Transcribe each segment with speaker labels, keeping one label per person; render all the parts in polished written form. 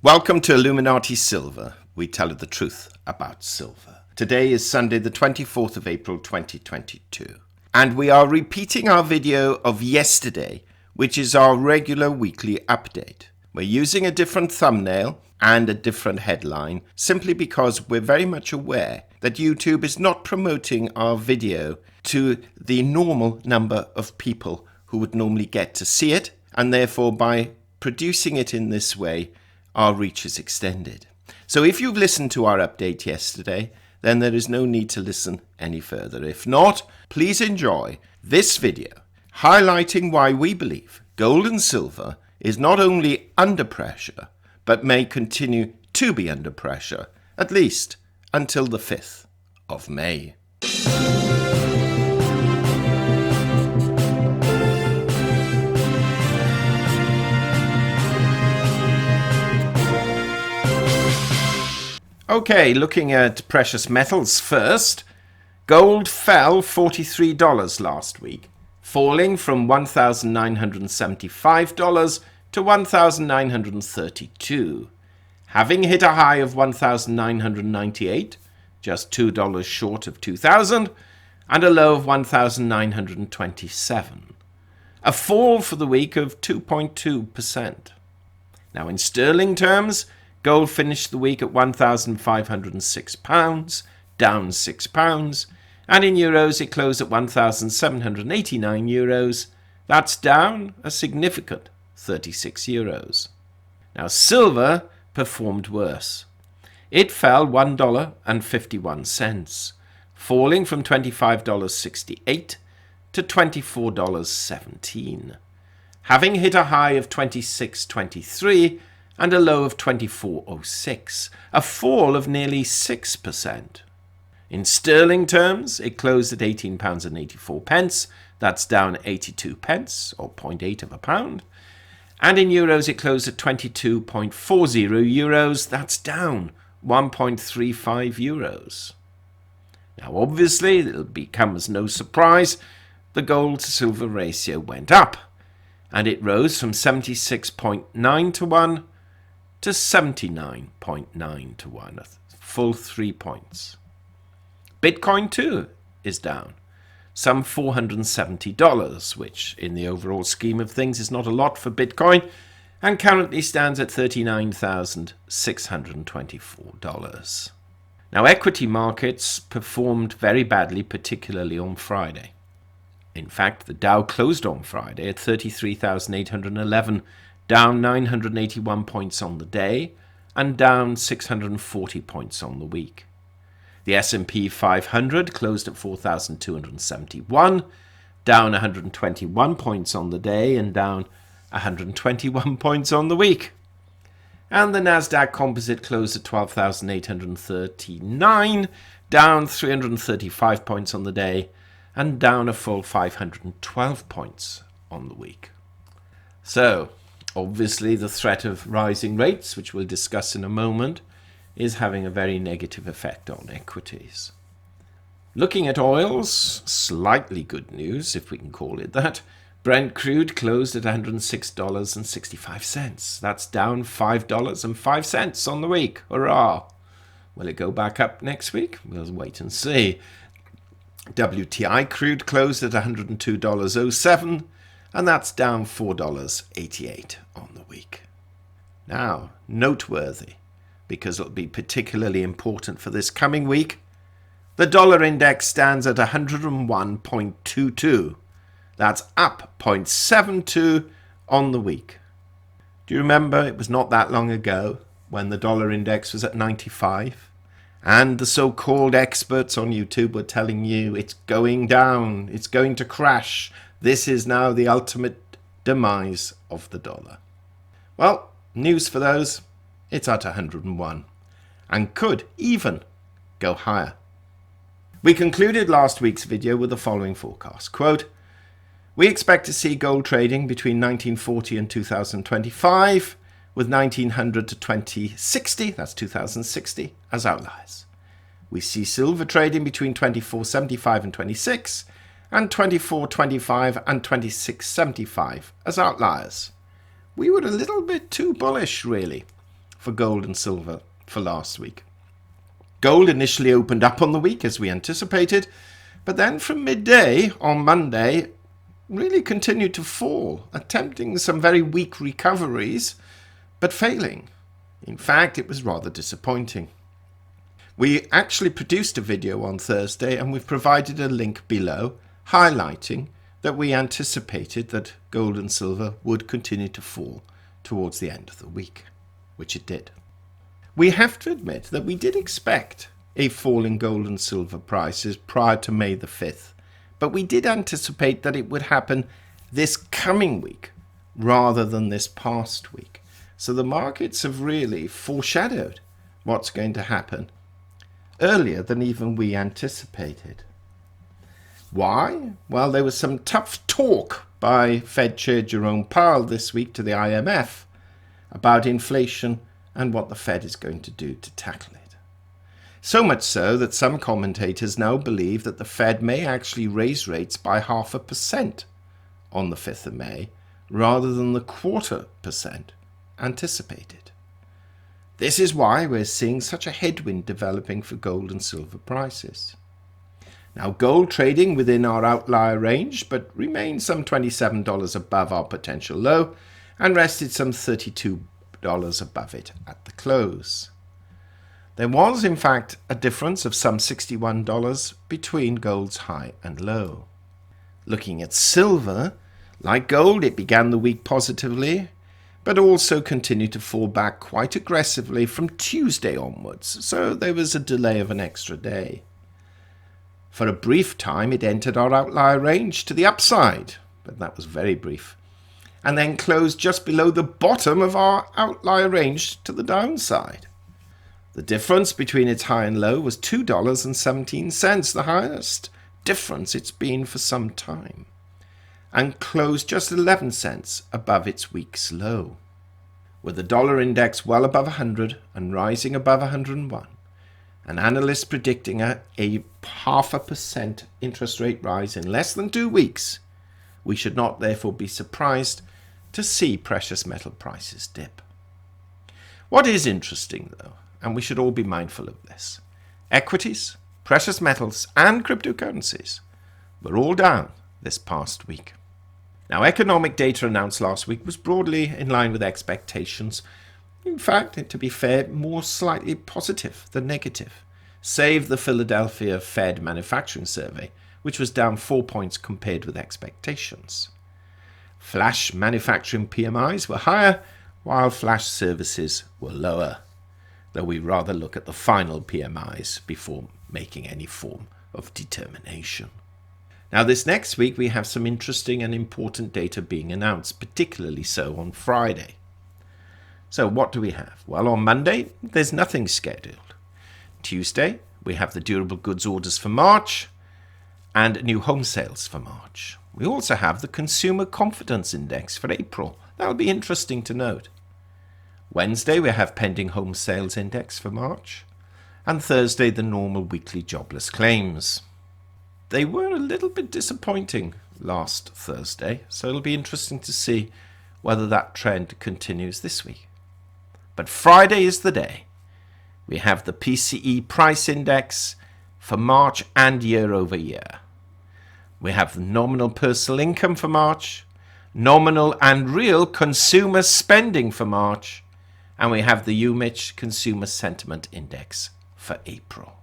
Speaker 1: Welcome to Illuminati Silver. We tell you the truth about silver. Today is Sunday the 24th of April 2022. And we are repeating our video of yesterday, which is our regular weekly update. We're using a different thumbnail and a different headline simply because we're very much aware that YouTube is not promoting our video to the normal number of people who would normally get to see it, and therefore by producing it in this way, our reach is extended. So if you've listened to our update yesterday, then there is no need to listen any further. If not, please enjoy this video highlighting why we believe gold and silver is not only under pressure, but may continue to be under pressure, at least until the 5th of May. Okay, looking at precious metals first. Gold fell $43 last week, falling from $1,975 to $1,932, having hit a high of $1,998, just $2 short of $2,000, and a low of $1,927, a fall for the week of 2.2%. Now in sterling terms, gold finished the week at £1,506, down £6, and in euros it closed at €1,789. That's down a significant €36. Now silver performed worse. It fell $1.51, falling from $25.68 to $24.17, having hit a high of $26.23 and a low of $24.06, a fall of nearly 6%. In sterling terms, it closed at £18.84, that's down 82 pence, or 0.8 of a pound. And in euros, it closed at 22.40 euros, that's down 1.35 euros. Now obviously, it'll become as no surprise, the gold-to-silver ratio went up, and it rose from 76.9 to 1 to 79.9 to 1, a full 3 points. Bitcoin too is down, some $470, which in the overall scheme of things is not a lot for Bitcoin, and currently stands at $39,624. Now equity markets performed very badly, particularly on Friday. In fact, the Dow closed on Friday at 33,811, down 981 points on the day, and down 640 points on the week. The S&P 500 closed at 4,271, down 121 points on the day, and down 121 points on the week. And the Nasdaq Composite closed at 12,839, down 335 points on the day, and down a full 512 points on the week. So, obviously, the threat of rising rates, which we'll discuss in a moment, is having a very negative effect on equities. Looking at oils, slightly good news, if we can call it that. Brent crude closed at $106.65. That's down $5.05 on the week. Hurrah! Will it go back up next week? We'll wait and see. WTI crude closed at $102.07. And that's down $4.88 on the week. Now, noteworthy, because it'll be particularly important for this coming week, the dollar index stands at 101.22. That's up 0.72 on the week. Do you remember it was not that long ago when the dollar index was at 95? And the so-called experts on YouTube were telling you it's going down, it's going to crash. This is now the ultimate demise of the dollar. Well, news for those, it's at 101 and could even go higher. We concluded last week's video with the following forecast. Quote, we expect to see gold trading between 1940 and 2025, with 1900 to 2060, that's 2060, as outliers. We see silver trading between 2475 and 26, and 2425 and 2675 as outliers. We were a little bit too bullish, really. for gold and silver for last week. Gold initially opened up on the week as we anticipated, but then from midday on Monday really continued to fall, attempting some very weak recoveries, but failing. In fact, it was rather disappointing. We actually produced a video on Thursday, and we've provided a link below highlighting that we anticipated that gold and silver would continue to fall towards the end of the week, which it did. We have to admit that we did expect a fall in gold and silver prices prior to May the 5th, but we did anticipate that it would happen this coming week rather than this past week. So the markets have really foreshadowed what's going to happen earlier than even we anticipated. Why? Well, there was some tough talk by Fed Chair Jerome Powell this week to the IMF about inflation and what the Fed is going to do to tackle it. So much so that some commentators now believe that the Fed may actually raise rates by 0.5% on the 5th of May rather than the 0.25% anticipated. This is why we're seeing such a headwind developing for gold and silver prices. Now, gold trading within our outlier range, but remained some $27 above our potential low and rested some $32 above it at the close. There was, in fact, a difference of some $61 between gold's high and low. Looking at silver, like gold, it began the week positively, but also continued to fall back quite aggressively from Tuesday onwards, so there was a delay of an extra day. For a brief time, it entered our outlier range to the upside, but that was very brief, and then closed just below the bottom of our outlier range to the downside. The difference between its high and low was $2.17, the highest difference it's been for some time, and closed just 11 cents above its week's low. With the dollar index well above 100 and rising above 101, and analysts predicting a 0.5% interest rate rise in less than 2 weeks, we should not therefore be surprised to see precious metal prices dip. What is interesting though, and we should all be mindful of this, equities, precious metals and cryptocurrencies were all down this past week. Now, economic data announced last week was broadly in line with expectations. In fact, to be fair, more slightly positive than negative, save the Philadelphia Fed Manufacturing Survey, which was down 4 points compared with expectations. Flash manufacturing PMIs were higher, while flash services were lower, though we rather look at the final PMIs before making any form of determination. Now, this next week, we have some interesting and important data being announced, particularly so on Friday. So what do we have? Well, on Monday, there's nothing scheduled. Tuesday, we have the durable goods orders for March and new home sales for March. We also have the consumer confidence index for April. That'll be interesting to note. Wednesday, we have pending home sales index for March. And Thursday, the normal weekly jobless claims. They were a little bit disappointing last Thursday, so it'll be interesting to see whether that trend continues this week. But Friday is the day. We have the PCE price index for March and year over year. We have the nominal personal income for March, nominal and real consumer spending for March, and we have the UMich Consumer Sentiment Index for April.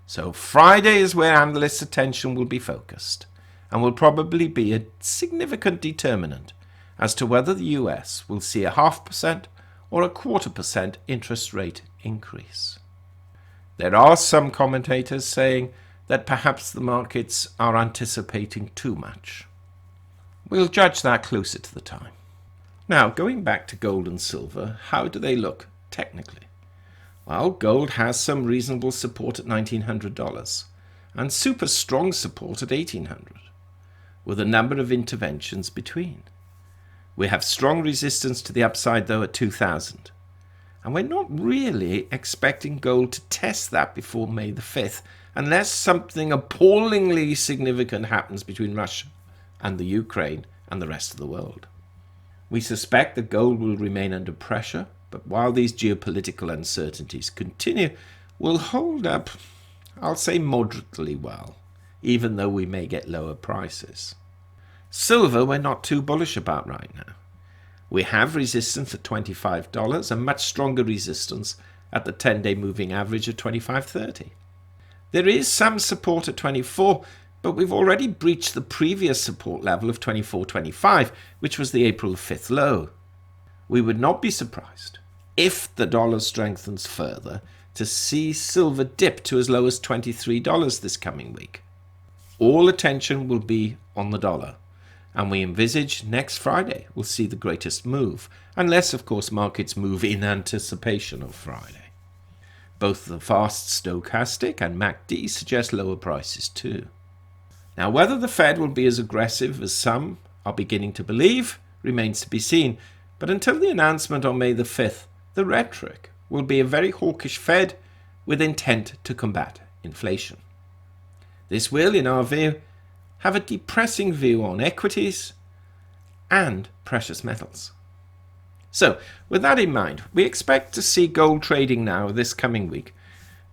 Speaker 1: So Friday is where analysts' attention will be focused and will probably be a significant determinant as to whether the US will see a 0.5% or a 0.25% interest rate increase. There are some commentators saying that perhaps the markets are anticipating too much. We'll judge that closer to the time. Now, going back to gold and silver, how do they look technically? Well, gold has some reasonable support at $1,900 and super strong support at $1,800, with a number of interventions between. We have strong resistance to the upside, though, at 2,000. And we're not really expecting gold to test that before May the 5th, unless something appallingly significant happens between Russia and the Ukraine and the rest of the world. We suspect that gold will remain under pressure But while these geopolitical uncertainties continue, we'll hold up, I'll say, moderately well, even though we may get lower prices. Silver we're not too bullish about right now. We have resistance at $25 and much stronger resistance at the 10-day moving average of $25.30. There is some support at 24, but we've already breached the previous support level of 24.25, which was the April 5th low. We would not be surprised, if the dollar strengthens further, to see silver dip to as low as $23 this coming week. All attention will be on the dollar, and we envisage next Friday will see the greatest move, unless, of course, markets move in anticipation of Friday. Both the fast stochastic and MACD suggest lower prices too. Now, whether the Fed will be as aggressive as some are beginning to believe remains to be seen, but until the announcement on May the 5th, the rhetoric will be a very hawkish Fed with intent to combat inflation. This will, in our view, have a depressing view on equities and precious metals. So, with that in mind, we expect to see gold trading now this coming week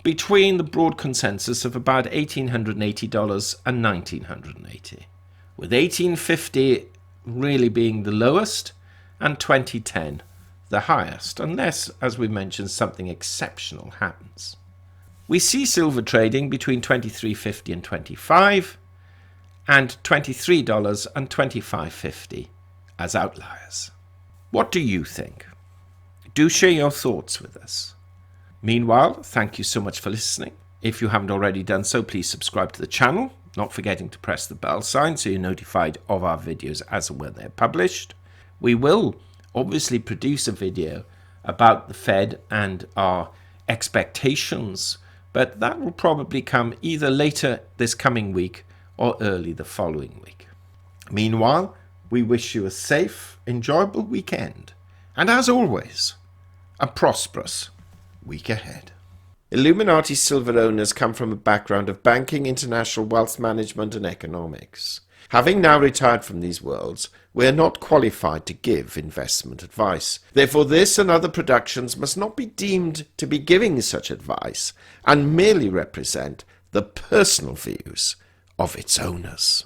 Speaker 1: between the broad consensus of about $1,880 and $1,980, with $1,850 really being the lowest and $2,010 the highest, unless, as we mentioned, something exceptional happens. We see silver trading between $23.50 and $25, and $23 and $25.50 as outliers. What do you think? Do share your thoughts with us. Meanwhile, thank you so much for listening. If you haven't already done so, please subscribe to the channel, not forgetting to press the bell sign so you're notified of our videos as and when they're published. We will obviously produce a video about the Fed and our expectations, but that will probably come either later this coming week or early the following week. Meanwhile, we wish you a safe, enjoyable weekend, and as always, a prosperous week ahead. Illuminati silver owners come from a background of banking, international wealth management, and economics. Having now retired from these worlds, we are not qualified to give investment advice. Therefore, this and other productions must not be deemed to be giving such advice and merely represent the personal views of its owners.